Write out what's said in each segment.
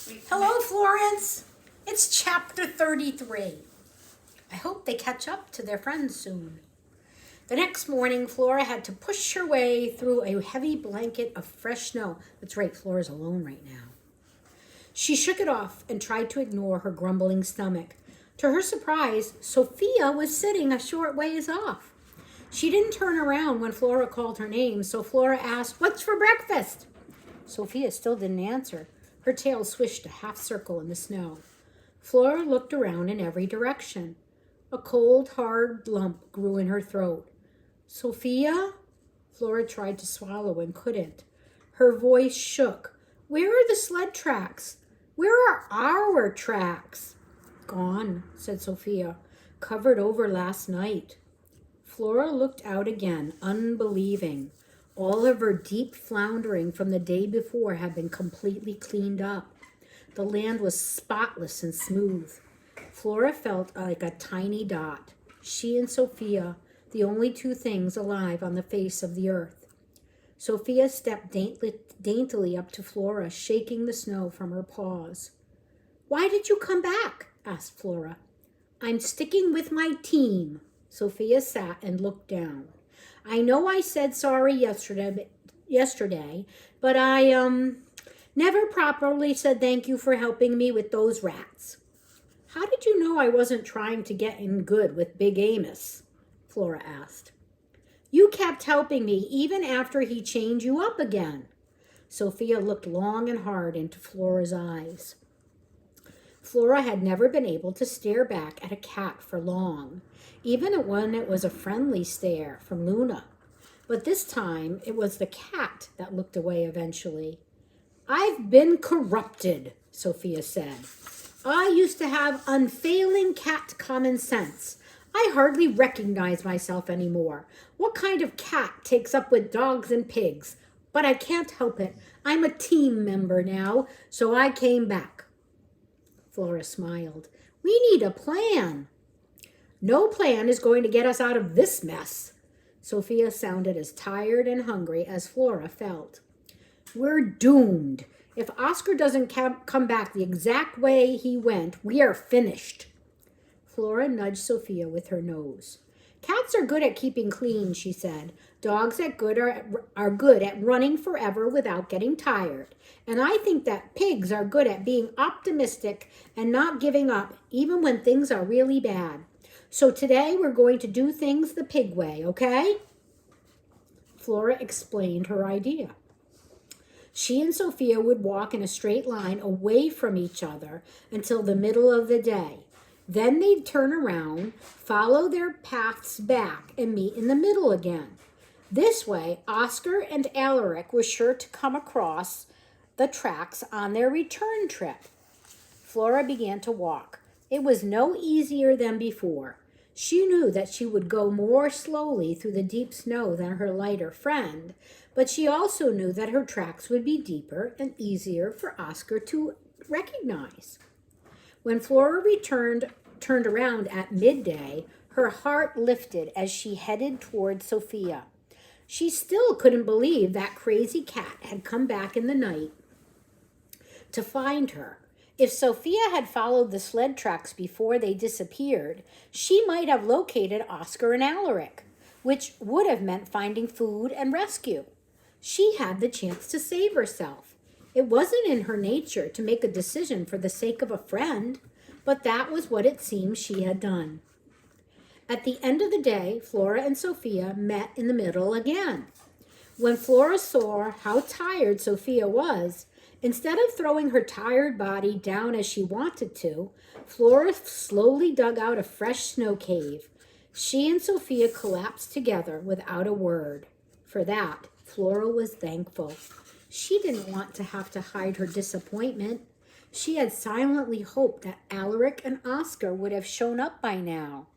Hello, Florence. It's chapter 33. I hope they catch up to their friends soon. The next morning, Flora had to push her way through a heavy blanket of fresh snow. That's right, Flora's alone right now. She shook it off and tried to ignore her grumbling stomach. To her surprise, Sophia was sitting a short ways off. She didn't turn around when Flora called her name, so Flora asked, "What's for breakfast?" Sophia still didn't answer. Her tail swished a half circle in the snow. Flora looked around in every direction. A cold, hard lump grew in her throat. "Sophia?" Flora tried to swallow and couldn't. Her voice shook. "Where are the sled tracks? Where are our tracks?" "Gone," said Sophia. "Covered over last night." Flora looked out again, unbelieving. All of her deep floundering from the day before had been completely cleaned up. The land was spotless and smooth. Flora felt like a tiny dot. She and Sophia, the only two things alive on the face of the earth. Sophia stepped daintily up to Flora, shaking the snow from her paws. "Why did you come back?" asked Flora. "I'm sticking with my team." Sophia sat and looked down. "I know I said sorry yesterday, but I never properly said thank you for helping me with those rats." "How did you know I wasn't trying to get in good with Big Amos?" Flora asked. "You kept helping me even after he chained you up again." Sophia looked long and hard into Flora's eyes. Flora had never been able to stare back at a cat for long, even when it was a friendly stare from Luna. But this time it was the cat that looked away eventually. "I've been corrupted," Sophia said. "I used to have unfailing cat common sense. I hardly recognize myself anymore. What kind of cat takes up with dogs and pigs? But I can't help it. I'm a team member now, so I came back." Flora smiled. "We need a plan." "No plan is going to get us out of this mess." Sophia sounded as tired and hungry as Flora felt. "We're doomed. If Oscar doesn't come back the exact way he went, we are finished." Flora nudged Sophia with her nose. "Cats are good at keeping clean," she said. "Dogs are good at running forever without getting tired. And I think that pigs are good at being optimistic and not giving up, even when things are really bad. So today we're going to do things the pig way, okay?" Flora explained her idea. She and Sophia would walk in a straight line away from each other until the middle of the day. Then they'd turn around, follow their paths back, and meet in the middle again. This way, Oscar and Alaric were sure to come across the tracks on their return trip. Flora began to walk. It was no easier than before. She knew that she would go more slowly through the deep snow than her lighter friend, but she also knew that her tracks would be deeper and easier for Oscar to recognize. When Flora turned around at midday, her heart lifted as she headed toward Sophia. She still couldn't believe that crazy cat had come back in the night to find her. If Sophia had followed the sled tracks before they disappeared, she might have located Oscar and Alaric, which would have meant finding food and rescue. She had the chance to save herself. It wasn't in her nature to make a decision for the sake of a friend, but that was what it seemed she had done. At the end of the day, Flora and Sophia met in the middle again. When Flora saw how tired Sophia was, instead of throwing her tired body down as she wanted to, Flora slowly dug out a fresh snow cave. She and Sophia collapsed together without a word. For that, Flora was thankful. She didn't want to have to hide her disappointment. She had silently hoped that Alaric and Oscar would have shown up by now.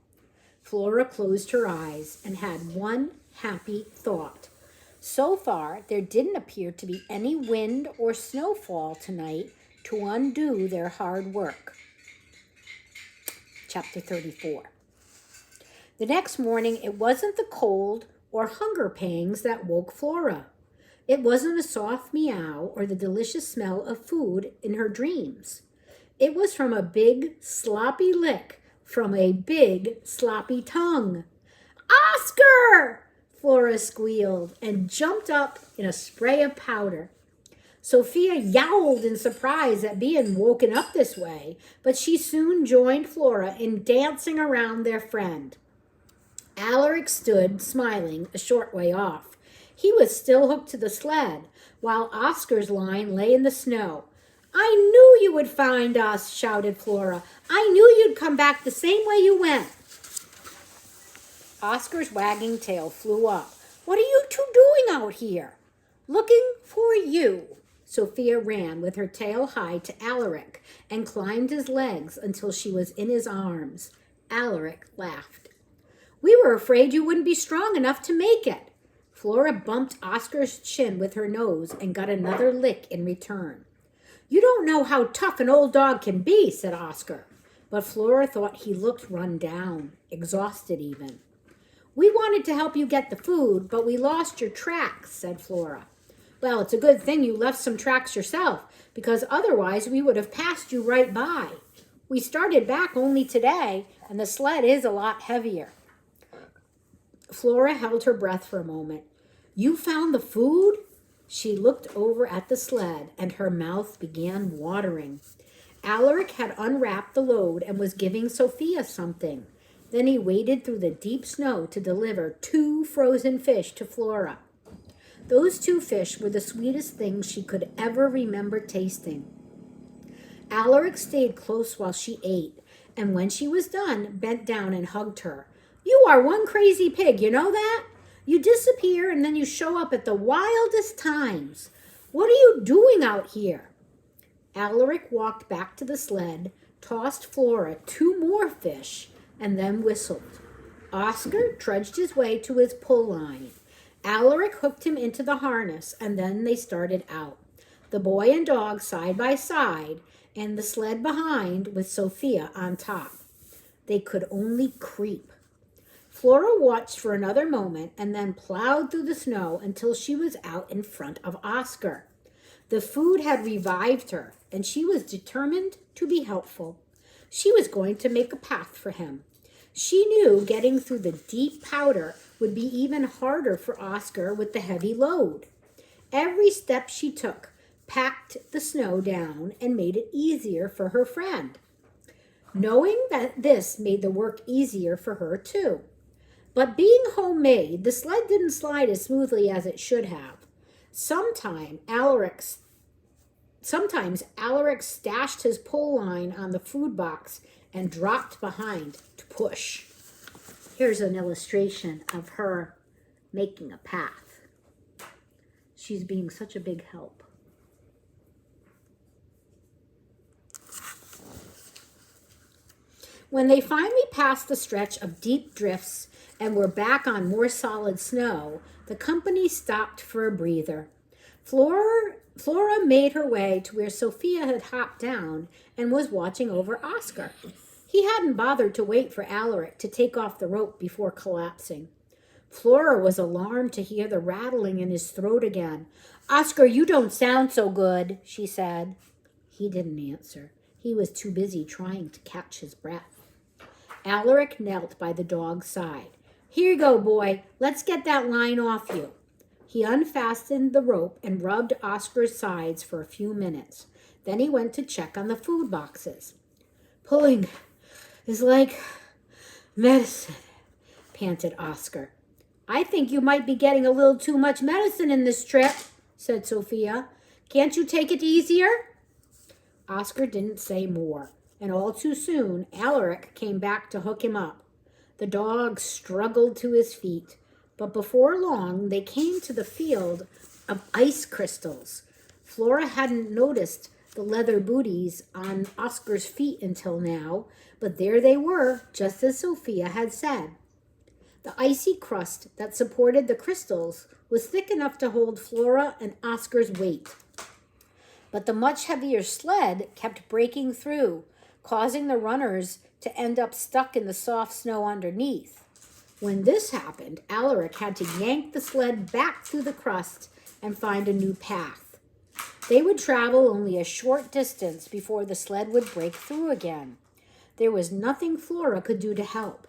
Flora closed her eyes and had one happy thought. So far, there didn't appear to be any wind or snowfall tonight to undo their hard work. Chapter 34. The next morning, it wasn't the cold or hunger pangs that woke Flora. It wasn't a soft meow or the delicious smell of food in her dreams. It was from a big, sloppy lick from a big, sloppy tongue. Oscar! Flora squealed and jumped up in a spray of powder. Sophia yowled in surprise at being woken up this way, but she soon joined Flora in dancing around their friend. Alaric stood, smiling, a short way off. He was still hooked to the sled, while Oscar's line lay in the snow. I knew you would find us, shouted Flora. I knew you'd come back the same way you went. Oscar's wagging tail flew up. What are you two doing out here? Looking for you. Sophia ran with her tail high to Alaric and climbed his legs until she was in his arms. Alaric laughed. We were afraid you wouldn't be strong enough to make it. Flora bumped Oscar's chin with her nose and got another lick in return. You don't know how tough an old dog can be, said Oscar. But Flora thought he looked run down, exhausted even. We wanted to help you get the food, but we lost your tracks, said Flora. Well, it's a good thing you left some tracks yourself, because otherwise we would have passed you right by. We started back only today, and the sled is a lot heavier. Flora held her breath for a moment. You found the food? She looked over at the sled, and her mouth began watering. Alaric had unwrapped the load and was giving Sophia something. Then he waded through the deep snow to deliver 2 frozen fish to Flora. Those 2 fish were the sweetest things she could ever remember tasting. Alaric stayed close while she ate, and when she was done, bent down and hugged her. You are one crazy pig, you know that? You disappear and then you show up at the wildest times. What are you doing out here? Alaric walked back to the sled, tossed Flora 2 more fish, and then whistled. Oscar trudged his way to his pull line. Alaric hooked him into the harness, and then they started out. The boy and dog side by side, and the sled behind with Sophia on top. They could only creep. Flora watched for another moment and then plowed through the snow until she was out in front of Oscar. The food had revived her, and she was determined to be helpful. She was going to make a path for him. She knew getting through the deep powder would be even harder for Oscar with the heavy load. Every step she took packed the snow down and made it easier for her friend. Knowing that this made the work easier for her too. But being homemade, the sled didn't slide as smoothly as it should have. Sometimes Alaric stashed his pull line on the food box and dropped behind to push. Here's an illustration of her making a path. She's being such a big help. When they finally passed the stretch of deep drifts and were back on more solid snow, the company stopped for a breather. Flora made her way to where Sophia had hopped down and was watching over Oscar. He hadn't bothered to wait for Alaric to take off the rope before collapsing. Flora was alarmed to hear the rattling in his throat again. Oscar, you don't sound so good, she said. He didn't answer. He was too busy trying to catch his breath. Alaric knelt by the dog's side. Here you go, boy. Let's get that line off you. He unfastened the rope and rubbed Oscar's sides for a few minutes. Then he went to check on the food boxes. Pulling is like medicine, panted Oscar. I think you might be getting a little too much medicine in this trip, said Sophia. Can't you take it easier? Oscar didn't say more, and all too soon, Alaric came back to hook him up. The dog struggled to his feet, but before long, they came to the field of ice crystals. Flora hadn't noticed the leather booties on Oscar's feet until now, but there they were, just as Sophia had said. The icy crust that supported the crystals was thick enough to hold Flora and Oscar's weight. But the much heavier sled kept breaking through, causing the runners to end up stuck in the soft snow underneath. When this happened, Alaric had to yank the sled back through the crust and find a new path. They would travel only a short distance before the sled would break through again. There was nothing Flora could do to help.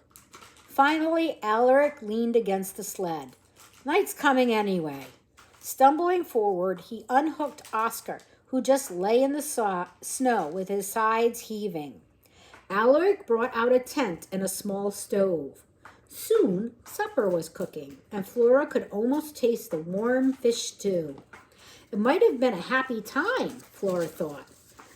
Finally, Alaric leaned against the sled. Night's coming anyway. Stumbling forward, he unhooked Oscar, who just lay in the snow with his sides heaving. Alaric brought out a tent and a small stove. Soon, supper was cooking, and Flora could almost taste the warm fish stew. It might have been a happy time, Flora thought.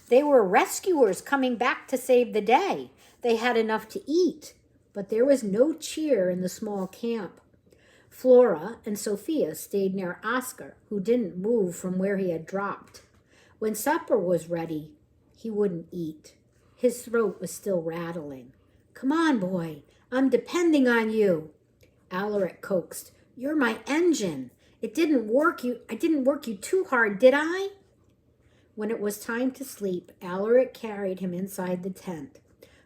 They were rescuers coming back to save the day. They had enough to eat, but there was no cheer in the small camp. Flora and Sophia stayed near Oscar, who didn't move from where he had dropped. When supper was ready, he wouldn't eat. His throat was still rattling. Come on, boy, I'm depending on you. Alaric coaxed. You're my engine. I didn't work you too hard, did I? When it was time to sleep, Alaric carried him inside the tent.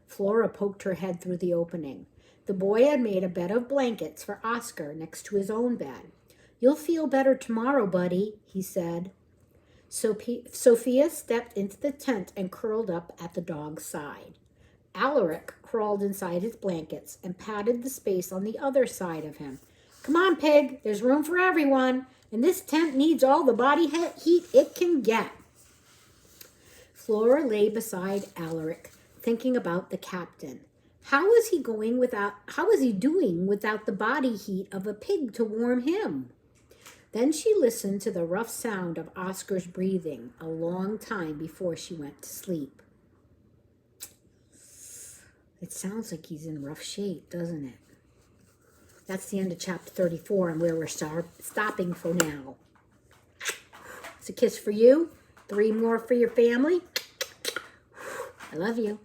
Flora poked her head through the opening. The boy had made a bed of blankets for Oscar next to his own bed. You'll feel better tomorrow, buddy, he said. Sophia stepped into the tent and curled up at the dog's side. Alaric crawled inside his blankets and patted the space on the other side of him. Come on, Pig, there's room for everyone, and this tent needs all the body heat it can get. Flora lay beside Alaric, thinking about the captain. How was he doing without the body heat of a pig to warm him? Then she listened to the rough sound of Oscar's breathing a long time before she went to sleep. It sounds like he's in rough shape, doesn't it? That's the end of chapter 34 and where we're stopping for now. It's a kiss for you. 3 more for your family. I love you.